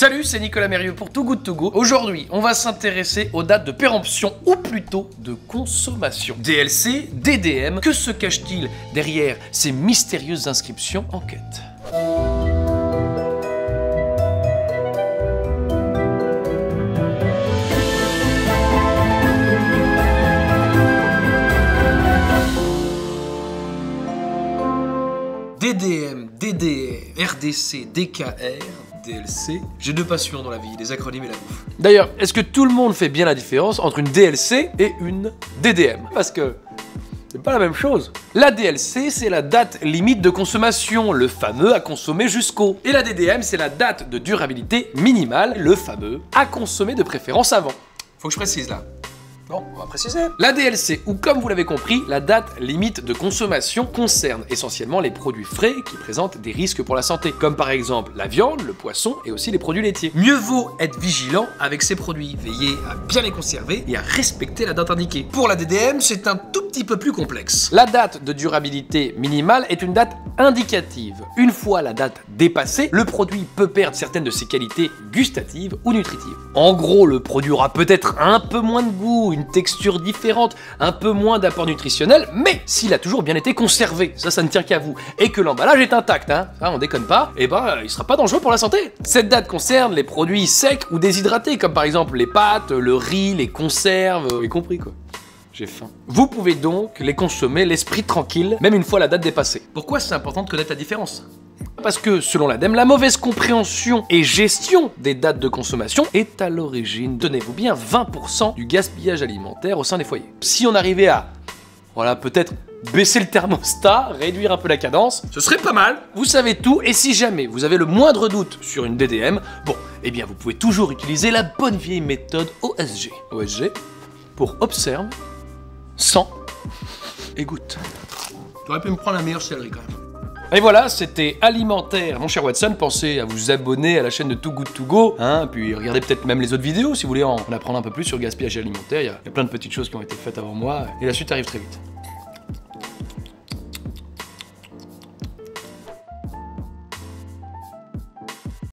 Salut, c'est Nicolas Mérieux pour Too Good To Go. Aujourd'hui, on va s'intéresser aux dates de péremption, ou plutôt de consommation. DLC, DDM, que se cache-t-il derrière ces mystérieuses inscriptions en quête? DDM, DDR, RDC, DKR, DLC. J'ai deux passions dans la vie, les acronymes et la bouffe. D'ailleurs, est-ce que tout le monde fait bien la différence entre une DLC et une DDM? Parce que c'est pas la même chose. La DLC, c'est la date limite de consommation, le fameux à consommer jusqu'au. Et la DDM, c'est la date de durabilité minimale, le fameux à consommer de préférence avant. Faut que je précise là. Bon, on va préciser. La DLC, ou comme vous l'avez compris, la date limite de consommation concerne essentiellement les produits frais qui présentent des risques pour la santé, comme par exemple la viande, le poisson et aussi les produits laitiers. Mieux vaut être vigilant avec ces produits, veiller à bien les conserver et à respecter la date indiquée. Pour la DDM, c'est un tout petit peu plus complexe. La date de durabilité minimale est une date indicative. Une fois la date dépassée, le produit peut perdre certaines de ses qualités gustatives ou nutritives. En gros, le produit aura peut-être un peu moins de goût, une texture différente, un peu moins d'apport nutritionnel, mais s'il a toujours bien été conservé, ça ne tient qu'à vous, et que l'emballage est intact, hein, ça, on déconne pas, et il sera pas dangereux pour la santé. Cette date concerne les produits secs ou déshydratés, comme par exemple les pâtes, le riz, les conserves, y compris quoi. J'ai faim. Vous pouvez donc les consommer l'esprit tranquille, même une fois la date dépassée. Pourquoi c'est important de connaître la différence? Parce que, selon l'ADEME, la mauvaise compréhension et gestion des dates de consommation est à l'origine, tenez-vous bien, 20% du gaspillage alimentaire au sein des foyers. Si on arrivait à, voilà, peut-être baisser le thermostat, réduire un peu la cadence, ce serait pas mal. Vous savez tout, et si jamais vous avez le moindre doute sur une DDM, bon, eh bien vous pouvez toujours utiliser la bonne vieille méthode OSG. OSG pour observe, sent et goûte. T'aurais pu me prendre la meilleure céleri quand même. Et voilà, c'était alimentaire, mon cher Watson. Pensez à vous abonner à la chaîne de Too Good To Go, hein, puis regardez peut-être même les autres vidéos si vous voulez en apprendre un peu plus sur le gaspillage alimentaire. Il y a plein de petites choses qui ont été faites avant moi, et la suite arrive très vite.